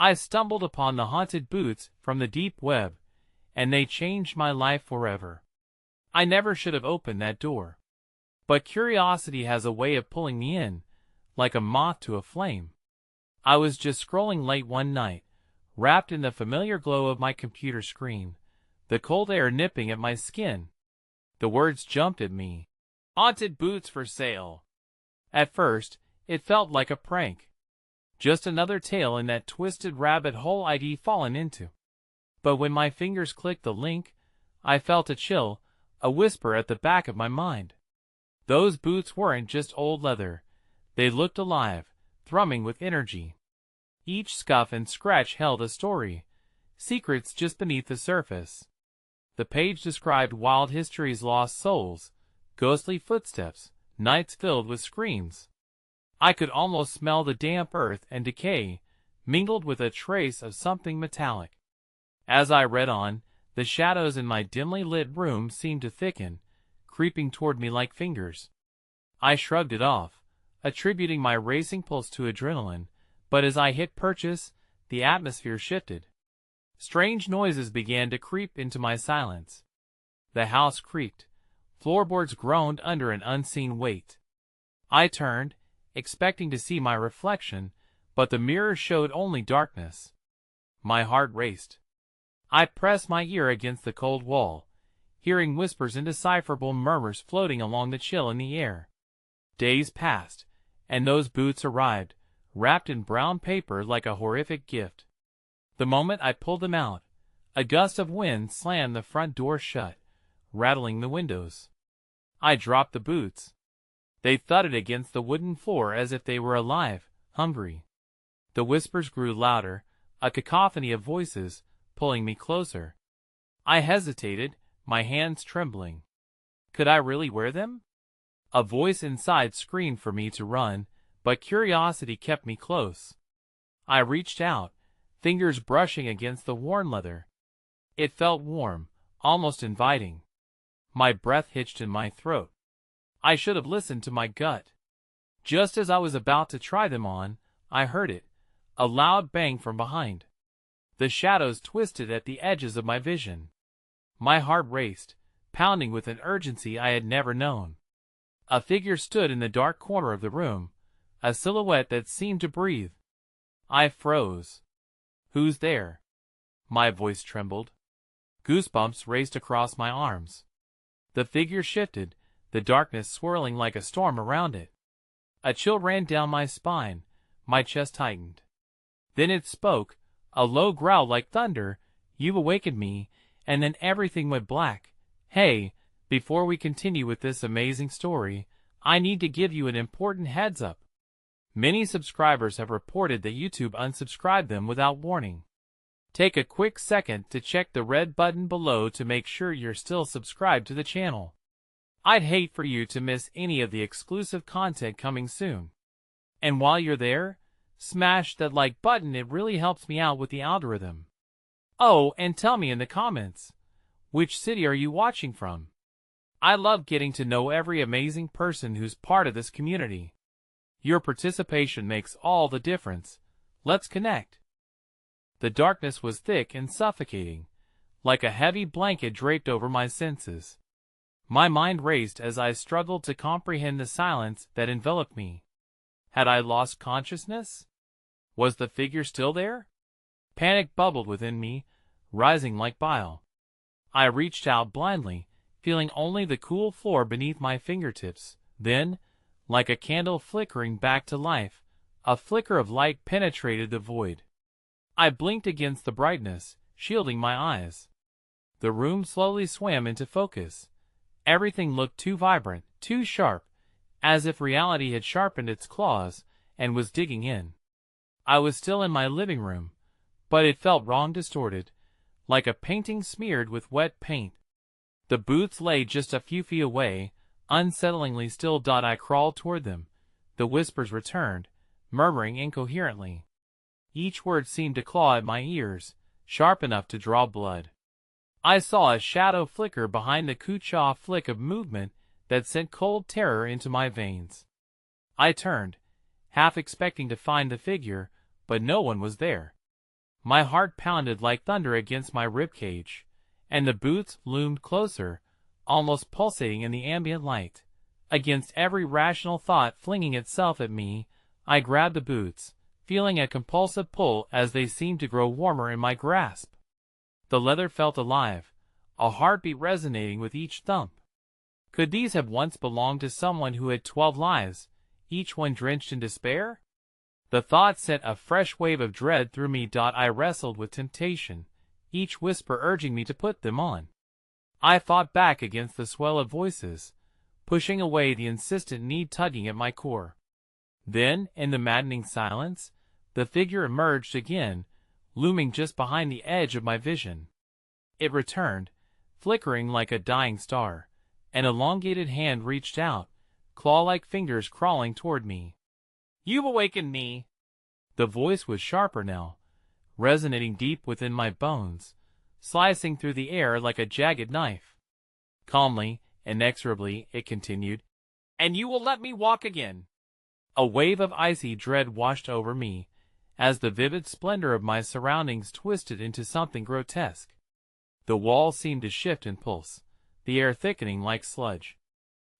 I stumbled upon the haunted boots from the deep web, and they changed my life forever. I never should have opened that door. But curiosity has a way of pulling me in, like a moth to a flame. I was just scrolling late one night, wrapped in the familiar glow of my computer screen, the cold air nipping at my skin. The words jumped at me. Haunted boots for sale. At first, it felt like a prank. Just another tale in that twisted rabbit hole I'd fallen into. But when my fingers clicked the link, I felt a chill, a whisper at the back of my mind. Those boots weren't just old leather. They looked alive, thrumming with energy. Each scuff and scratch held a story, secrets just beneath the surface. The page described wild history's lost souls, ghostly footsteps, nights filled with screams. I could almost smell the damp earth and decay, mingled with a trace of something metallic. As I read on, the shadows in my dimly lit room seemed to thicken, creeping toward me like fingers. I shrugged it off, attributing my racing pulse to adrenaline, but as I hit purchase, the atmosphere shifted. Strange noises began to creep into my silence. The house creaked. Floorboards groaned under an unseen weight. I turned, expecting to see my reflection, but the mirror showed only darkness. My heart raced. I pressed my ear against the cold wall, hearing whispers, indecipherable murmurs floating along the chill in the air. Days passed, and those boots arrived, wrapped in brown paper like a horrific gift. The moment I pulled them out, a gust of wind slammed the front door shut, rattling the windows. I dropped the boots. They thudded against the wooden floor as if they were alive, hungry. The whispers grew louder, a cacophony of voices, pulling me closer. I hesitated, my hands trembling. Could I really wear them? A voice inside screamed for me to run, but curiosity kept me close. I reached out, fingers brushing against the worn leather. It felt warm, almost inviting. My breath hitched in my throat. I should have listened to my gut. Just as I was about to try them on, I heard it, a loud bang from behind. The shadows twisted at the edges of my vision. My heart raced, pounding with an urgency I had never known. A figure stood in the dark corner of the room, a silhouette that seemed to breathe. I froze. Who's there? My voice trembled. Goosebumps raced across my arms. The figure shifted, the darkness swirling like a storm around it. A chill ran down my spine, my chest tightened. Then it spoke, a low growl like thunder. "You've awakened me," and then everything went black. "Hey, before we continue with this amazing story, I need to give you an important heads up. Many subscribers have reported that YouTube unsubscribed them without warning. Take a quick second to check the red button below to make sure you're still subscribed to the channel. I'd hate for you to miss any of the exclusive content coming soon. And while you're there, smash that like button, it really helps me out with the algorithm. Oh, and tell me in the comments, which city are you watching from? I love getting to know every amazing person who's part of this community. Your participation makes all the difference. Let's connect. The darkness was thick and suffocating, like a heavy blanket draped over my senses. My mind raced as I struggled to comprehend the silence that enveloped me. Had I lost consciousness? Was the figure still there? Panic bubbled within me, rising like bile. I reached out blindly, feeling only the cool floor beneath my fingertips. Then, like a candle flickering back to life, a flicker of light penetrated the void. I blinked against the brightness, shielding my eyes. The room slowly swam into focus. Everything looked too vibrant, too sharp, as if reality had sharpened its claws and was digging in. I was still in my living room, but it felt wrong, distorted, like a painting smeared with wet paint. The boots lay just a few feet away, unsettlingly still. I crawled toward them. The whispers returned, murmuring incoherently. Each word seemed to claw at my ears, sharp enough to draw blood. I saw a shadow flicker behind the Kucha flick of movement that sent cold terror into my veins. I turned, half expecting to find the figure, but no one was there. My heart pounded like thunder against my ribcage, and the boots loomed closer, almost pulsating in the ambient light. Against every rational thought flinging itself at me, I grabbed the boots, feeling a compulsive pull as they seemed to grow warmer in my grasp. The leather felt alive, a heartbeat resonating with each thump. Could these have once belonged to someone who had 12 lives, each one drenched in despair? The thought sent a fresh wave of dread through me. I wrestled with temptation, each whisper urging me to put them on. I fought back against the swell of voices, pushing away the insistent need tugging at my core. Then, in the maddening silence, the figure emerged again, looming just behind the edge of my vision. It returned, flickering like a dying star. An elongated hand reached out, claw-like fingers crawling toward me. "You've awakened me!" The voice was sharper now, resonating deep within my bones, slicing through the air like a jagged knife. Calmly, inexorably, it continued, "And you will let me walk again." A wave of icy dread washed over me, as the vivid splendor of my surroundings twisted into something grotesque. The walls seemed to shift and pulse, the air thickening like sludge.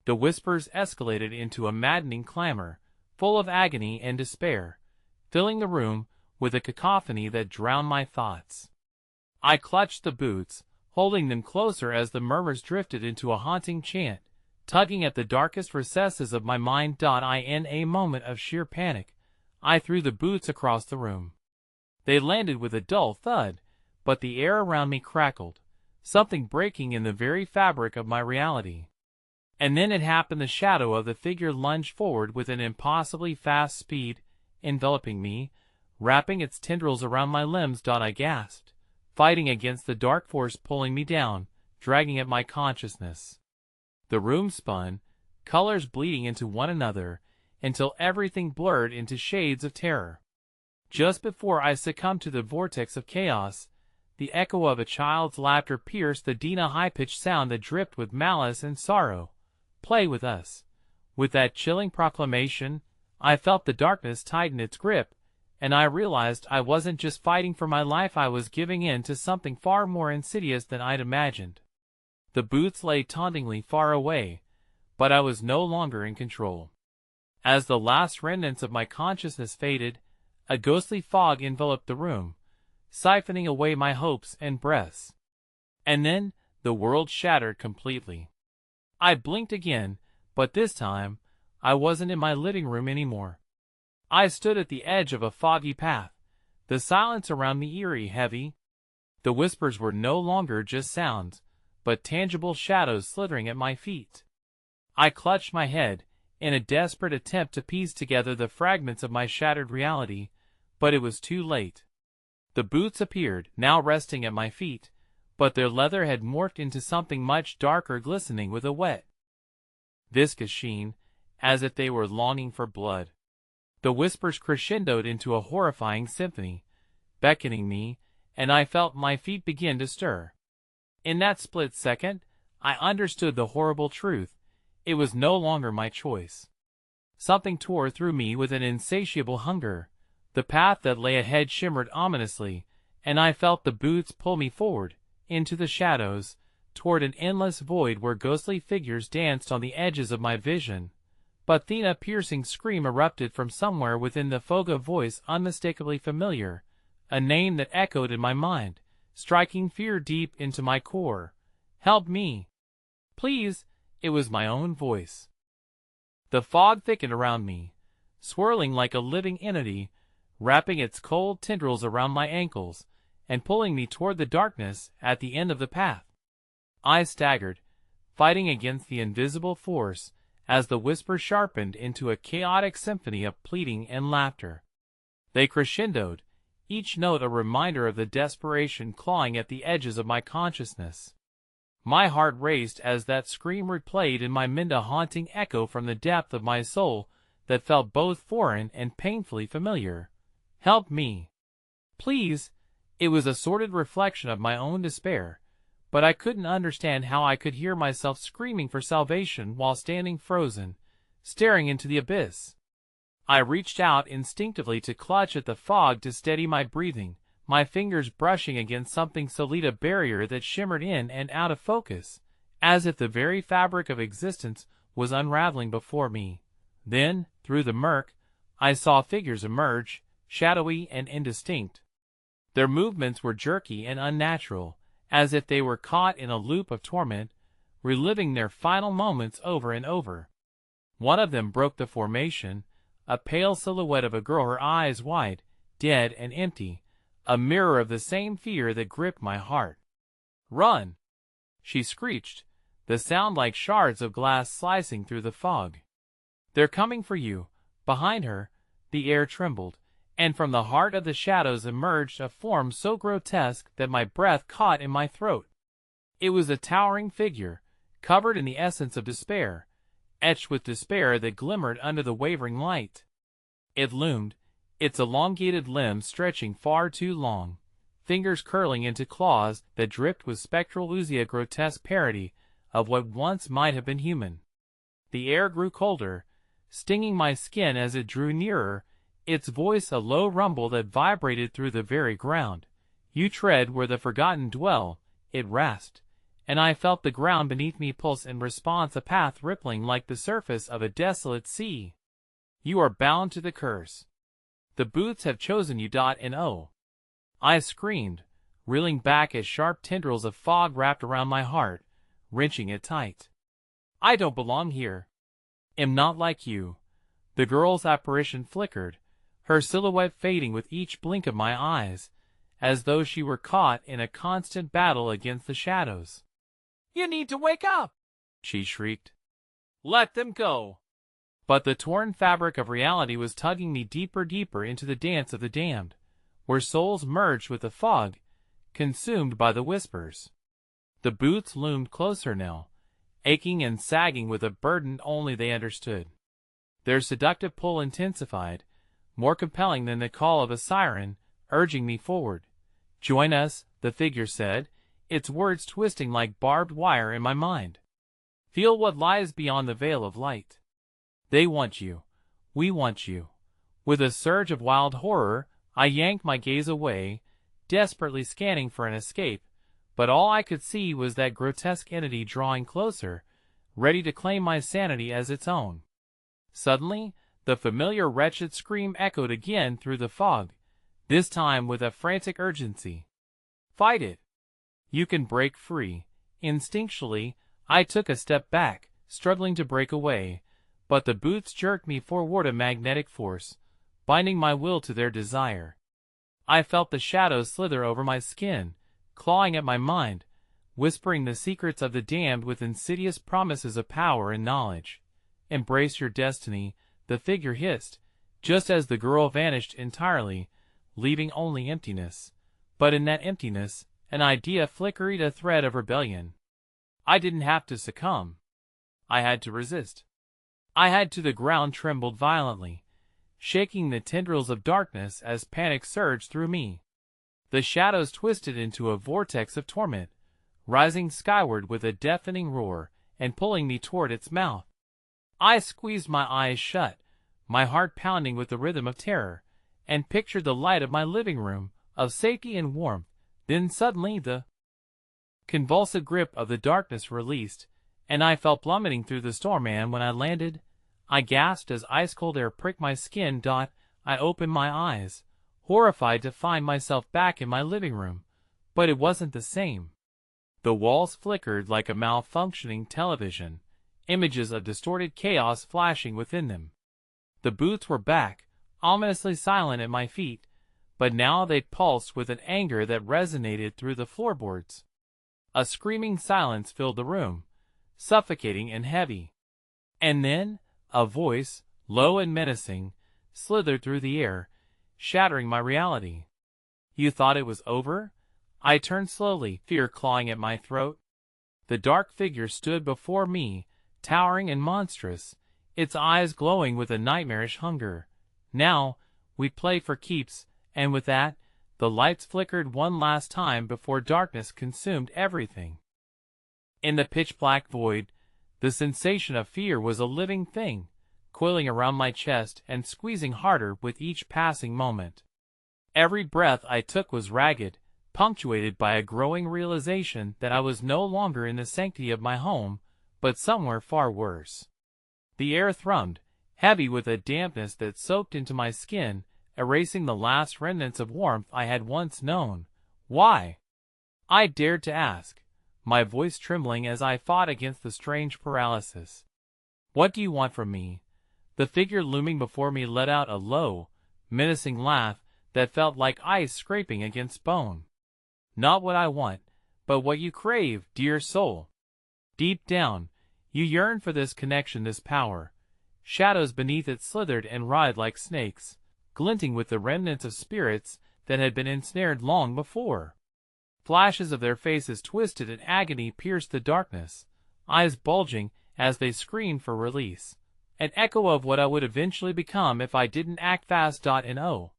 The whispers escalated into a maddening clamor, full of agony and despair, filling the room with a cacophony that drowned my thoughts. I clutched the boots, holding them closer as the murmurs drifted into a haunting chant, tugging at the darkest recesses of my mind. In a moment of sheer panic, I threw the boots across the room. They landed with a dull thud, but the air around me crackled, something breaking in the very fabric of my reality. And then it happened. The shadow of the figure lunged forward with an impossibly fast speed, enveloping me, wrapping its tendrils around my limbs. I gasped, fighting against the dark force pulling me down, dragging at my consciousness. The room spun, colors bleeding into one another, until everything blurred into shades of terror. Just before I succumbed to the vortex of chaos, the echo of a child's laughter pierced the high-pitched sound that dripped with malice and sorrow. "Play with us." With that chilling proclamation, I felt the darkness tighten its grip, and I realized I wasn't just fighting for my life. I was giving in to something far more insidious than I'd imagined. The boots lay tauntingly far away, but I was no longer in control. As the last remnants of my consciousness faded, a ghostly fog enveloped the room, siphoning away my hopes and breaths. And then, the world shattered completely. I blinked again, but this time, I wasn't in my living room anymore. I stood at the edge of a foggy path, the silence around me eerie, heavy. The whispers were no longer just sounds, but tangible shadows slithering at my feet. I clutched my head, in a desperate attempt to piece together the fragments of my shattered reality, but it was too late. The boots appeared, now resting at my feet, but their leather had morphed into something much darker, glistening with a wet, viscous sheen, as if they were longing for blood. The whispers crescendoed into a horrifying symphony, beckoning me, and I felt my feet begin to stir. In that split second, I understood the horrible truth. It was no longer my choice. Something tore through me with an insatiable hunger. The path that lay ahead shimmered ominously, and I felt the boots pull me forward, into the shadows, toward an endless void where ghostly figures danced on the edges of my vision. But then a piercing scream erupted from somewhere within the fog, a voice unmistakably familiar, a name that echoed in my mind, striking fear deep into my core. "Help me! Please!" It was my own voice. The fog thickened around me, swirling like a living entity, wrapping its cold tendrils around my ankles, and pulling me toward the darkness at the end of the path. I staggered, fighting against the invisible force, as the whispers sharpened into a chaotic symphony of pleading and laughter. They crescendoed, each note a reminder of the desperation clawing at the edges of my consciousness. My heart raced as that scream replayed in my mind, a haunting echo from the depth of my soul that felt both foreign and painfully familiar. "Help me! Please!" It was a sordid reflection of my own despair, but I couldn't understand how I could hear myself screaming for salvation while standing frozen, staring into the abyss. I reached out instinctively to clutch at the fog to steady my breathing, my fingers brushing against something solid, a barrier that shimmered in and out of focus, as if the very fabric of existence was unraveling before me. Then, through the murk, I saw figures emerge, shadowy and indistinct. Their movements were jerky and unnatural, as if they were caught in a loop of torment, reliving their final moments over and over. One of them broke the formation, a pale silhouette of a girl, her eyes wide, dead and empty, a mirror of the same fear that gripped my heart. "Run!" she screeched, the sound like shards of glass slicing through the fog. "They're coming for you." Behind her, the air trembled, and from the heart of the shadows emerged a form so grotesque that my breath caught in my throat. It was a towering figure, covered in the essence of despair, etched with despair that glimmered under the wavering light. It loomed, its elongated limbs stretching far too long, fingers curling into claws that dripped with spectral oozy, a grotesque parody of what once might have been human. The air grew colder, stinging my skin as it drew nearer, its voice a low rumble that vibrated through the very ground. "You tread where the forgotten dwell," it rasped, and I felt the ground beneath me pulse in response, a path rippling like the surface of a desolate sea. "You are bound to the curse. The boots have chosen you." And oh! I screamed, reeling back as sharp tendrils of fog wrapped around my heart, wrenching it tight. "I don't belong here. Am not like you." The girl's apparition flickered, her silhouette fading with each blink of my eyes, as though she were caught in a constant battle against the shadows. "You need to wake up!" she shrieked. "Let them go!" But the torn fabric of reality was tugging me deeper into the dance of the damned, where souls merged with the fog, consumed by the whispers. The boots loomed closer now, aching and sagging with a burden only they understood. Their seductive pull intensified, more compelling than the call of a siren, urging me forward. "Join us," the figure said, its words twisting like barbed wire in my mind. "Feel what lies beyond the veil of light. They want you. We want you." With a surge of wild horror, I yanked my gaze away, desperately scanning for an escape, but all I could see was that grotesque entity drawing closer, ready to claim my sanity as its own. Suddenly, the familiar wretched scream echoed again through the fog, this time with a frantic urgency. "Fight it! You can break free." Instinctually, I took a step back, struggling to break away, but the boots jerked me forward, a magnetic force, binding my will to their desire. I felt the shadows slither over my skin, clawing at my mind, whispering the secrets of the damned with insidious promises of power and knowledge. "Embrace your destiny," the figure hissed, just as the girl vanished entirely, leaving only emptiness. But in that emptiness, an idea flickered, a thread of rebellion. I didn't have to succumb. I had to resist. The ground trembled violently, shaking the tendrils of darkness as panic surged through me. The shadows twisted into a vortex of torment, rising skyward with a deafening roar and pulling me toward its mouth. I squeezed my eyes shut, my heart pounding with the rhythm of terror, and pictured the light of my living room, of safety and warmth. Then suddenly the convulsive grip of the darkness released, and I fell plummeting through the storm. And when I landed, I gasped as ice-cold air pricked my skin. I opened my eyes, horrified to find myself back in my living room, but it wasn't the same. The walls flickered like a malfunctioning television, images of distorted chaos flashing within them. The boots were back, ominously silent at my feet, but now they pulsed with an anger that resonated through the floorboards. A screaming silence filled the room, suffocating and heavy. And then, a voice, low and menacing, slithered through the air, shattering my reality. "You thought it was over?" I turned slowly, fear clawing at my throat. The dark figure stood before me, towering and monstrous, its eyes glowing with a nightmarish hunger. "Now, we play for keeps," and with that, the lights flickered one last time before darkness consumed everything. In the pitch-black void, the sensation of fear was a living thing, coiling around my chest and squeezing harder with each passing moment. Every breath I took was ragged, punctuated by a growing realization that I was no longer in the sanctity of my home, but somewhere far worse. The air thrummed, heavy with a dampness that soaked into my skin, erasing the last remnants of warmth I had once known. Why? I dared to ask, my voice trembling as I fought against the strange paralysis. What do you want from me? The figure looming before me let out a low, menacing laugh that felt like ice scraping against bone. Not what I want, but what you crave, dear soul. Deep down, you yearn for this connection, this power. Shadows beneath it slithered and writhed like snakes, glinting with the remnants of spirits that had been ensnared long before. Flashes of their faces twisted in agony pierced the darkness, eyes bulging as they screamed for release. An echo of what I would eventually become if I didn't act fast. No,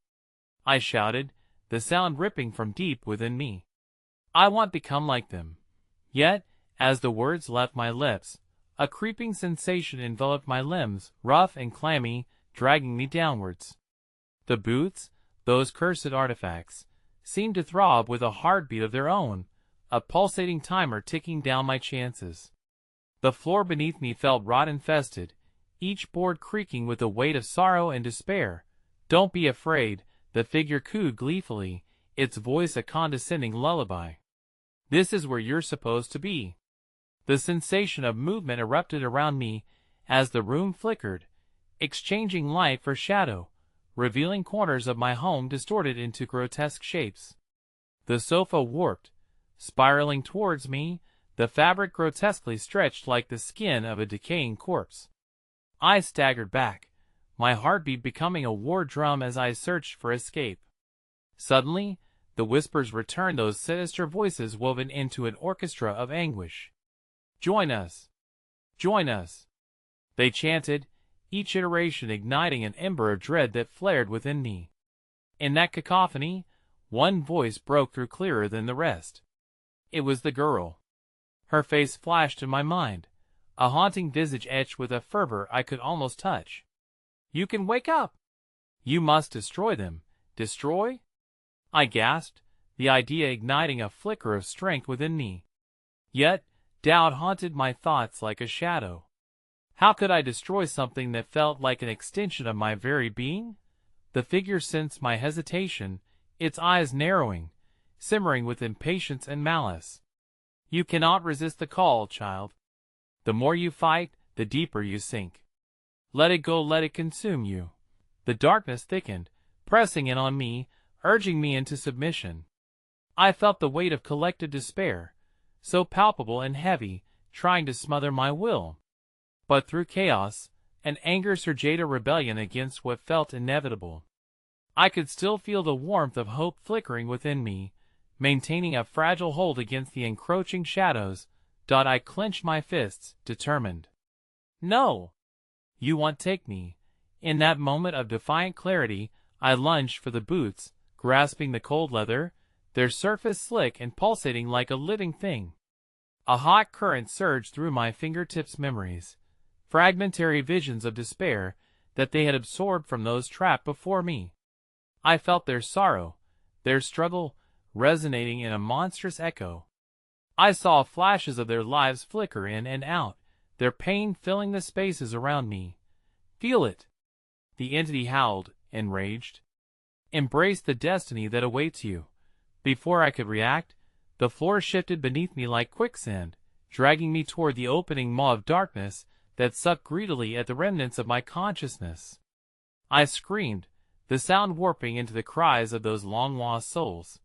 I shouted, the sound ripping from deep within me. I want to become like them. Yet, as the words left my lips, a creeping sensation enveloped my limbs, rough and clammy, dragging me downwards. The boots, those cursed artifacts, seemed to throb with a heartbeat of their own, a pulsating timer ticking down my chances. The floor beneath me felt rot-infested, each board creaking with the weight of sorrow and despair. Don't be afraid, the figure cooed gleefully, its voice a condescending lullaby. This is where you're supposed to be. The sensation of movement erupted around me as the room flickered, exchanging light for shadow, revealing corners of my home distorted into grotesque shapes. The sofa warped, spiraling towards me, the fabric grotesquely stretched like the skin of a decaying corpse. I staggered back, my heartbeat becoming a war drum as I searched for escape. Suddenly, the whispers returned, those sinister voices woven into an orchestra of anguish. Join us! Join us! They chanted, each iteration igniting an ember of dread that flared within me. In that cacophony, one voice broke through clearer than the rest. It was the girl. Her face flashed in my mind, a haunting visage etched with a fervor I could almost touch. You can wake up! You must destroy them. Destroy? I gasped, the idea igniting a flicker of strength within me. Yet, doubt haunted my thoughts like a shadow. How could I destroy something that felt like an extension of my very being? The figure sensed my hesitation, its eyes narrowing, simmering with impatience and malice. You cannot resist the call, child. The more you fight, the deeper you sink. Let it go, let it consume you. The darkness thickened, pressing in on me, urging me into submission. I felt the weight of collected despair, so palpable and heavy, trying to smother my will. But through chaos, an anger surged, a rebellion against what felt inevitable. I could still feel the warmth of hope flickering within me, maintaining a fragile hold against the encroaching shadows. I clenched my fists, determined. No! You won't take me. In that moment of defiant clarity, I lunged for the boots, grasping the cold leather, their surface slick and pulsating like a living thing. A hot current surged through my fingertips, memories, fragmentary visions of despair that they had absorbed from those trapped before me. I felt their sorrow, their struggle, resonating in a monstrous echo. I saw flashes of their lives flicker in and out, their pain filling the spaces around me. Feel it! The entity howled, enraged. Embrace the destiny that awaits you. Before I could react, the floor shifted beneath me like quicksand, dragging me toward the opening maw of darkness that sucked greedily at the remnants of my consciousness. I screamed, the sound warping into the cries of those long-lost souls.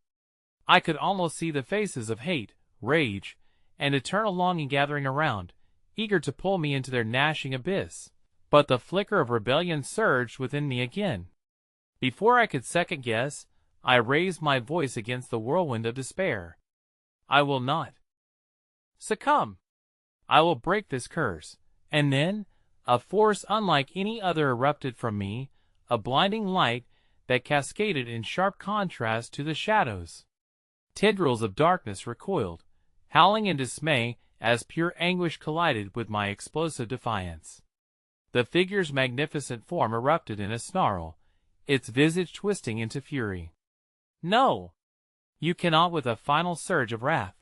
I could almost see the faces of hate, rage, and eternal longing gathering around, eager to pull me into their gnashing abyss. But the flicker of rebellion surged within me again. Before I could second-guess, I raised my voice against the whirlwind of despair. I will not succumb. I will break this curse. And then, a force unlike any other erupted from me, a blinding light that cascaded in sharp contrast to the shadows. Tendrils of darkness recoiled, howling in dismay as pure anguish collided with my explosive defiance. The figure's magnificent form erupted in a snarl, its visage twisting into fury. No! You cannot. With a final surge of wrath,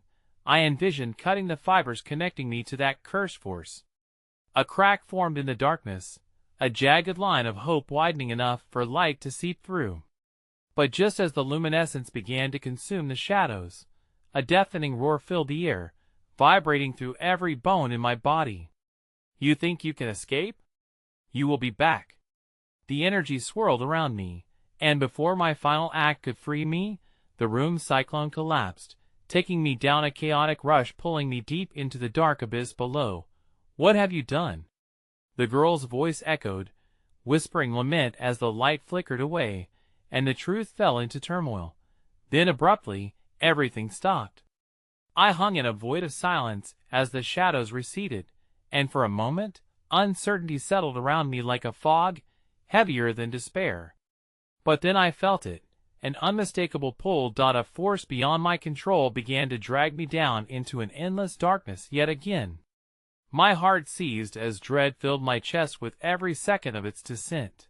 I envisioned cutting the fibers connecting me to that cursed force. A crack formed in the darkness, a jagged line of hope widening enough for light to seep through. But just as the luminescence began to consume the shadows, a deafening roar filled the air, vibrating through every bone in my body. You think you can escape? You will be back. The energy swirled around me, and before my final act could free me, the room's cyclone collapsed, taking me down a chaotic rush, pulling me deep into the dark abyss below. What have you done? The girl's voice echoed, whispering lament as the light flickered away, and the truth fell into turmoil. Then abruptly, everything stopped. I hung in a void of silence as the shadows receded, and for a moment, uncertainty settled around me like a fog, heavier than despair. But then I felt it, an unmistakable pull. A force beyond my control began to drag me down into an endless darkness yet again. My heart seized as dread filled my chest with every second of its descent.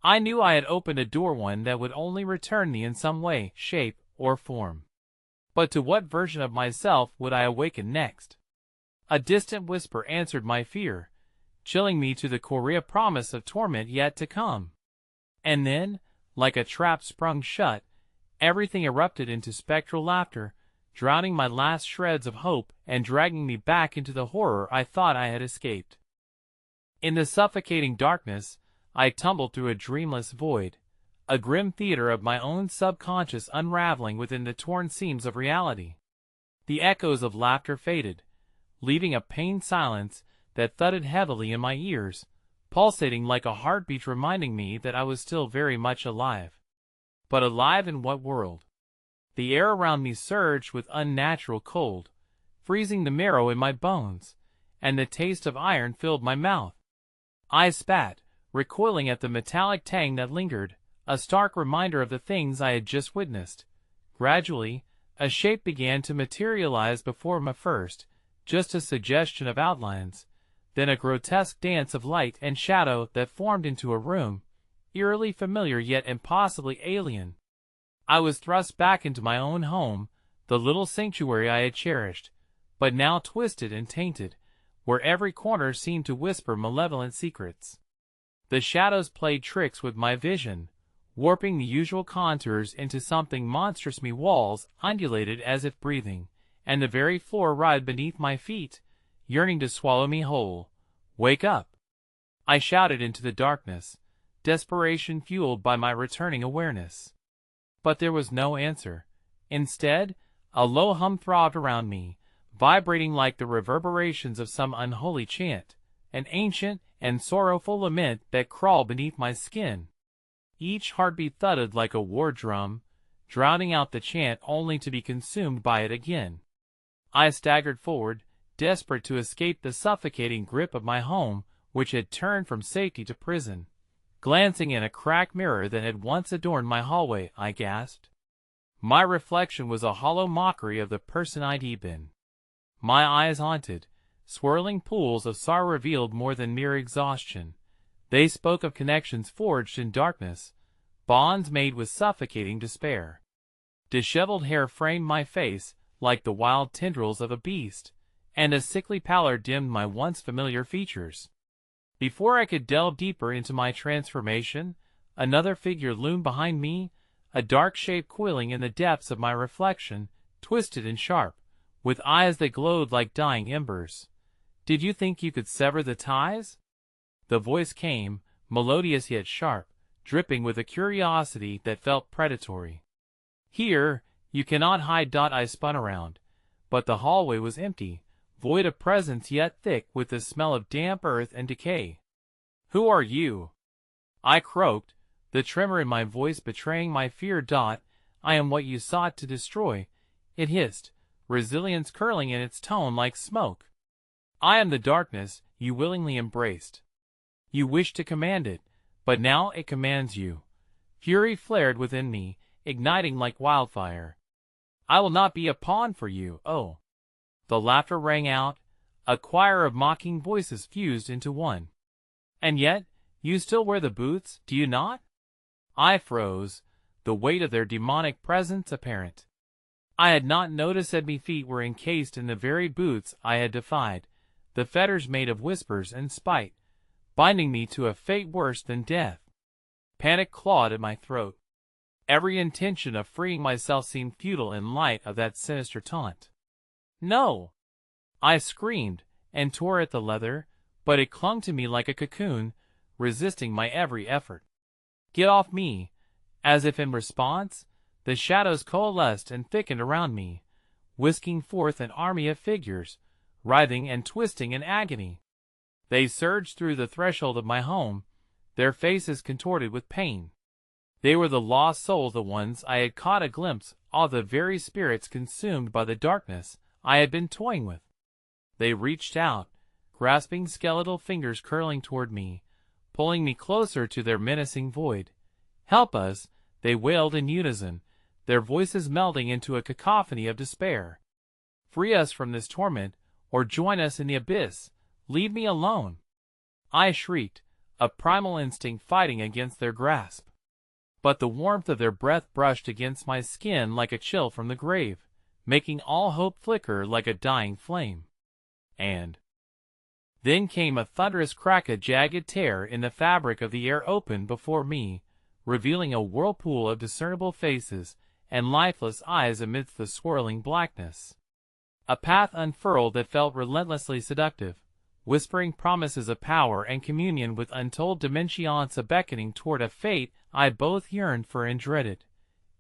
I knew I had opened a door, one that would only return me in some way, shape, or form. But to what version of myself would I awaken next? A distant whisper answered my fear, chilling me to the core, a promise of torment yet to come. And then, like a trap sprung shut, everything erupted into spectral laughter, drowning my last shreds of hope and dragging me back into the horror I thought I had escaped. In the suffocating darkness, I tumbled through a dreamless void, a grim theater of my own subconscious unraveling within the torn seams of reality. The echoes of laughter faded, leaving a pained silence that thudded heavily in my ears, pulsating like a heartbeat, reminding me that I was still very much alive. But alive in what world? The air around me surged with unnatural cold, freezing the marrow in my bones, and the taste of iron filled my mouth. I spat, recoiling at the metallic tang that lingered, a stark reminder of the things I had just witnessed. Gradually, a shape began to materialize before me, first just a suggestion of outlines, then a grotesque dance of light and shadow that formed into a room, eerily familiar yet impossibly alien. I was thrust back into my own home, the little sanctuary I had cherished, but now twisted and tainted, where every corner seemed to whisper malevolent secrets. The shadows played tricks with my vision, warping the usual contours into something monstrous. My walls undulated as if breathing, and the very floor writhed beneath my feet, yearning to swallow me whole. Wake up! I shouted into the darkness, desperation fueled by my returning awareness. But there was no answer. Instead, a low hum throbbed around me, vibrating like the reverberations of some unholy chant, an ancient and sorrowful lament that crawled beneath my skin. Each heartbeat thudded like a war drum, drowning out the chant only to be consumed by it again. I staggered forward, desperate to escape the suffocating grip of my home, which had turned from safety to prison. Glancing in a cracked mirror that had once adorned my hallway, I gasped. My reflection was a hollow mockery of the person I'd been. My eyes haunted, swirling pools of sorrow revealed more than mere exhaustion. They spoke of connections forged in darkness, bonds made with suffocating despair. Disheveled hair framed my face like the wild tendrils of a beast, and a sickly pallor dimmed my once familiar features. Before I could delve deeper into my transformation, another figure loomed behind me, a dark shape coiling in the depths of my reflection, twisted and sharp, with eyes that glowed like dying embers. Did you think you could sever the ties? The voice came, melodious yet sharp, dripping with a curiosity that felt predatory. Here, you cannot hide. I spun around, but the hallway was empty, void of presence yet thick with the smell of damp earth and decay. Who are you? I croaked, the tremor in my voice betraying my fear. I am what you sought to destroy, it hissed, resilience curling in its tone like smoke. I am the darkness you willingly embraced. You wished to command it, but now it commands you. Fury flared within me, igniting like wildfire. I will not be a pawn for you, oh. The laughter rang out, a choir of mocking voices fused into one. And yet, you still wear the boots, do you not? I froze, the weight of their demonic presence apparent. I had not noticed that my feet were encased in the very boots I had defied, the fetters made of whispers and spite, binding me to a fate worse than death. Panic clawed at my throat. Every intention of freeing myself seemed futile in light of that sinister taunt. "No!" I screamed, and tore at the leather, but it clung to me like a cocoon, resisting my every effort. "Get off me!" As if in response, the shadows coalesced and thickened around me, whisking forth an army of figures, writhing and twisting in agony. They surged through the threshold of my home, their faces contorted with pain. They were the lost souls, the ones I had caught a glimpse of, the very spirits consumed by the darkness I had been toying with. They reached out, grasping skeletal fingers curling toward me, pulling me closer to their menacing void. "Help us!" they wailed in unison, their voices melding into a cacophony of despair. "Free us from this torment, or join us in the abyss. Leave me alone!" I shrieked, a primal instinct fighting against their grasp. But the warmth of their breath brushed against my skin like a chill from the grave, making all hope flicker like a dying flame. And then came a thunderous crack, a jagged tear in the fabric of the air opened before me, revealing a whirlpool of discernible faces and lifeless eyes amidst the swirling blackness. A path unfurled that felt relentlessly seductive, whispering promises of power and communion with untold dimensions, a beckoning toward a fate I both yearned for and dreaded.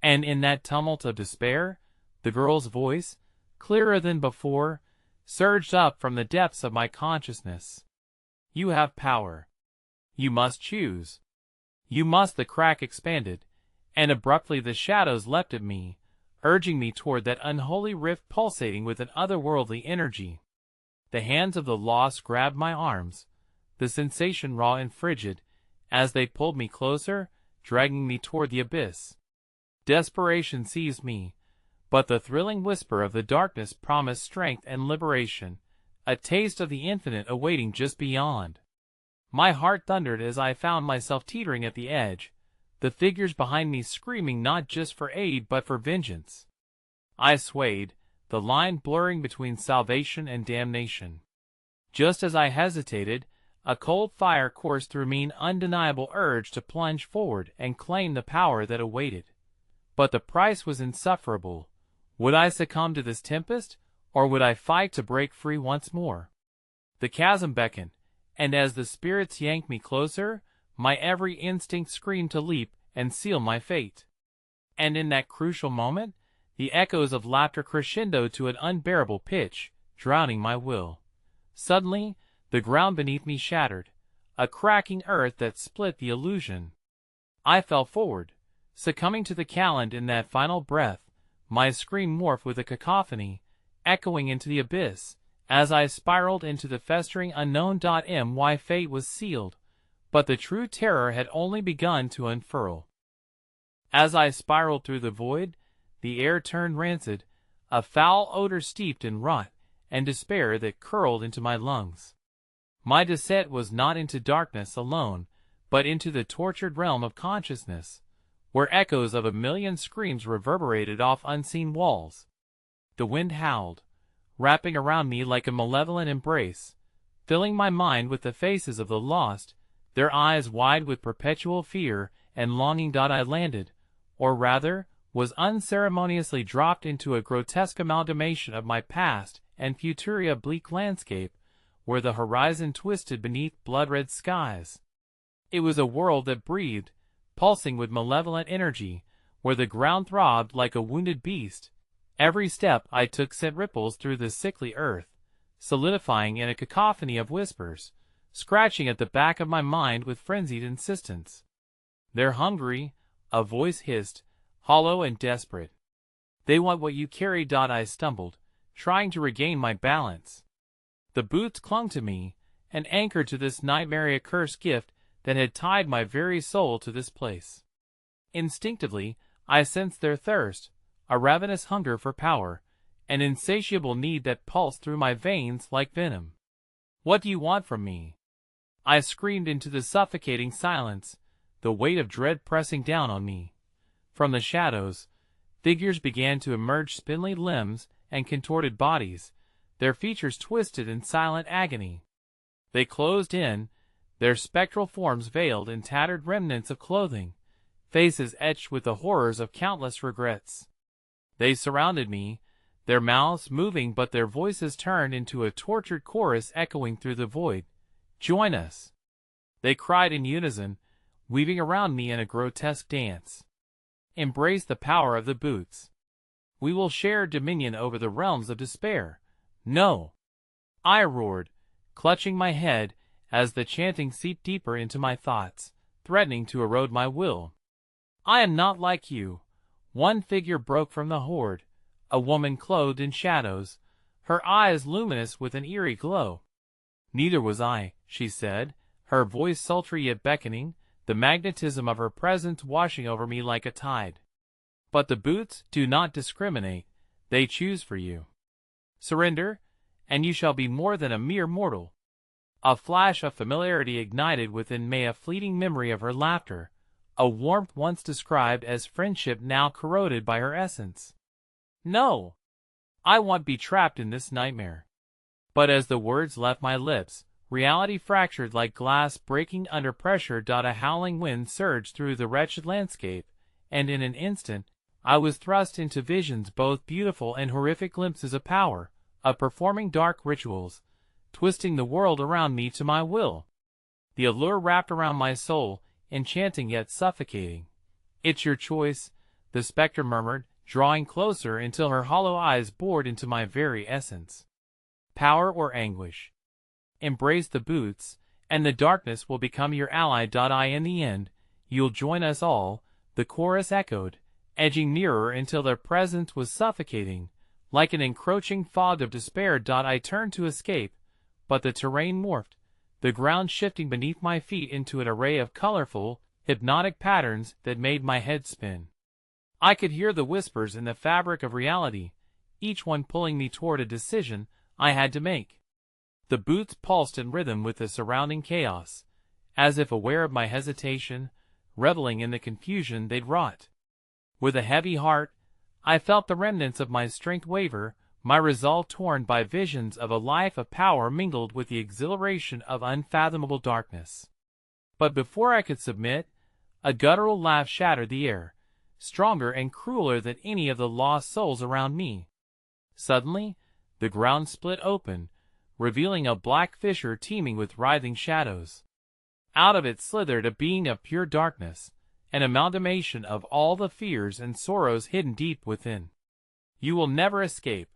And in that tumult of despair, the girl's voice, clearer than before, surged up from the depths of my consciousness. "You have power. You must choose. You must." The crack expanded, and abruptly the shadows leapt at me, urging me toward that unholy rift pulsating with an otherworldly energy. The hands of the lost grabbed my arms, the sensation raw and frigid, as they pulled me closer, dragging me toward the abyss. Desperation seized me, but the thrilling whisper of the darkness promised strength and liberation, a taste of the infinite awaiting just beyond. My heart thundered as I found myself teetering at the edge, the figures behind me screaming not just for aid but for vengeance. I swayed, the line blurring between salvation and damnation. Just as I hesitated, a cold fire coursed through me, an undeniable urge to plunge forward and claim the power that awaited. But the price was insufferable. Would I succumb to this tempest, or would I fight to break free once more? The chasm beckoned, and as the spirits yanked me closer, my every instinct screamed to leap and seal my fate. And in that crucial moment, the echoes of laughter crescendoed to an unbearable pitch, drowning my will. Suddenly, the ground beneath me shattered, a cracking earth that split the illusion. I fell forward, succumbing to the Calend in that final breath, my scream morphed with a cacophony, echoing into the abyss, as I spiraled into the festering unknown. My fate was sealed, but the true terror had only begun to unfurl. As I spiraled through the void, the air turned rancid, a foul odor steeped in rot and despair that curled into my lungs. My descent was not into darkness alone, but into the tortured realm of consciousness, where echoes of a million screams reverberated off unseen walls. The wind howled, wrapping around me like a malevolent embrace, filling my mind with the faces of the lost, their eyes wide with perpetual fear and longing. I landed, or rather, was unceremoniously dropped into a grotesque amalgamation of my past and future, a bleak landscape, where the horizon twisted beneath blood-red skies. It was a world that breathed, pulsing with malevolent energy, where the ground throbbed like a wounded beast. Every step I took sent ripples through the sickly earth, solidifying in a cacophony of whispers, scratching at the back of my mind with frenzied insistence. "They're hungry," a voice hissed, hollow and desperate. "They want what you carry." I stumbled, trying to regain my balance. The boots clung to me, an anchor to this nightmare, a cursed gift that had tied my very soul to this place. Instinctively, I sensed their thirst, a ravenous hunger for power, an insatiable need that pulsed through my veins like venom. "What do you want from me?" I screamed into the suffocating silence, the weight of dread pressing down on me. From the shadows, figures began to emerge, spindly limbs and contorted bodies, their features twisted in silent agony. They closed in, their spectral forms veiled in tattered remnants of clothing, faces etched with the horrors of countless regrets. They surrounded me, their mouths moving but their voices turned into a tortured chorus echoing through the void. "Join us!" they cried in unison, weaving around me in a grotesque dance. "Embrace the power of the boots. We will share dominion over the realms of despair." "No!" I roared, clutching my head as the chanting seeped deeper into my thoughts, threatening to erode my will. "I am not like you." One figure broke from the horde, a woman clothed in shadows, her eyes luminous with an eerie glow. "Neither was I," she said, her voice sultry yet beckoning, the magnetism of her presence washing over me like a tide. "But the boots do not discriminate, they choose for you. Surrender, and you shall be more than a mere mortal." A flash of familiarity ignited within me, a fleeting memory of her laughter, a warmth once described as friendship now corroded by her essence. "No! I won't be trapped in this nightmare." But as the words left my lips, reality fractured like glass breaking under pressure. A howling wind surged through the wretched landscape, and in an instant, I was thrust into visions both beautiful and horrific, glimpses of power, of performing dark rituals, twisting the world around me to my will. The allure wrapped around my soul, enchanting yet suffocating. "It's your choice," the spectre murmured, drawing closer until her hollow eyes bored into my very essence. "Power or anguish? Embrace the boots, and the darkness will become your ally. In the end, you'll join us all," the chorus echoed, edging nearer until their presence was suffocating, like an encroaching fog of despair. I turned to escape, but the terrain morphed, the ground shifting beneath my feet into an array of colorful, hypnotic patterns that made my head spin. I could hear the whispers in the fabric of reality, each one pulling me toward a decision I had to make. The boots pulsed in rhythm with the surrounding chaos, as if aware of my hesitation, reveling in the confusion they'd wrought. With a heavy heart, I felt the remnants of my strength waver, my resolve torn by visions of a life of power mingled with the exhilaration of unfathomable darkness. But before I could submit, a guttural laugh shattered the air, stronger and crueler than any of the lost souls around me. Suddenly, the ground split open, revealing a black fissure teeming with writhing shadows. Out of it slithered a being of pure darkness, an amalgamation of all the fears and sorrows hidden deep within. "You will never escape,"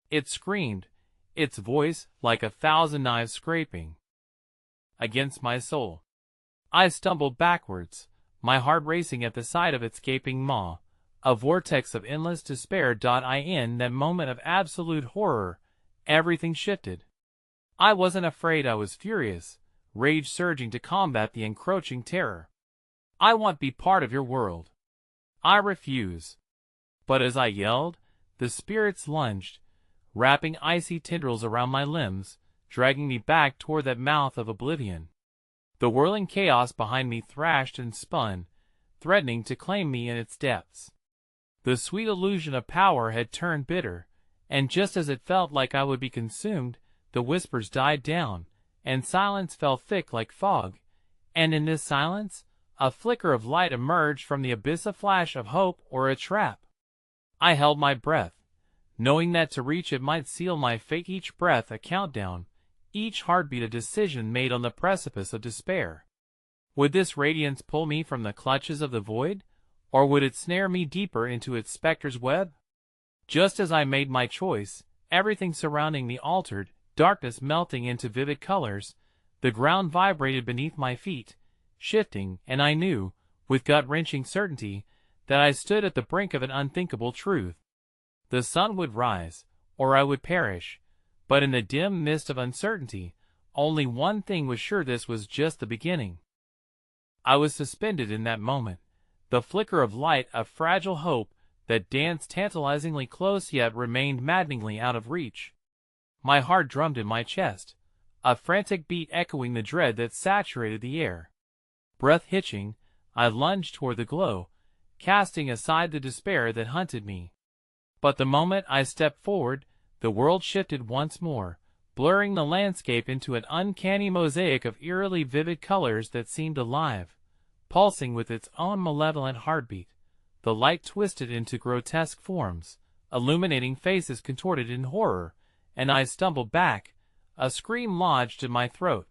it screamed, its voice like 1,000 knives scraping against my soul. I stumbled backwards, my heart racing at the sight of its gaping maw, a vortex of endless despair. In that moment of absolute horror, everything shifted. I wasn't afraid, I was furious, rage surging to combat the encroaching terror. "I won't be part of your world. I refuse." But as I yelled, the spirits lunged, wrapping icy tendrils around my limbs, dragging me back toward that mouth of oblivion. The whirling chaos behind me thrashed and spun, threatening to claim me in its depths. The sweet illusion of power had turned bitter, and just as it felt like I would be consumed, the whispers died down, and silence fell thick like fog, and in this silence, a flicker of light emerged from the abyss, a flash of hope or a trap. I held my breath, knowing that to reach it might seal my fate, each breath a countdown, each heartbeat a decision made on the precipice of despair. Would this radiance pull me from the clutches of the void, or would it snare me deeper into its specter's web? Just as I made my choice, everything surrounding me altered, darkness melting into vivid colors, the ground vibrated beneath my feet, shifting, and I knew, with gut-wrenching certainty, that I stood at the brink of an unthinkable truth. The sun would rise, or I would perish, but in the dim mist of uncertainty, only one thing was sure: this was just the beginning. I was suspended in that moment, the flicker of light, a fragile hope that danced tantalizingly close yet remained maddeningly out of reach. My heart drummed in my chest, a frantic beat echoing the dread that saturated the air. Breath hitching, I lunged toward the glow, casting aside the despair that hunted me. But the moment I stepped forward, the world shifted once more, blurring the landscape into an uncanny mosaic of eerily vivid colors that seemed alive, pulsing with its own malevolent heartbeat. The light twisted into grotesque forms, illuminating faces contorted in horror, and I stumbled back, a scream lodged in my throat.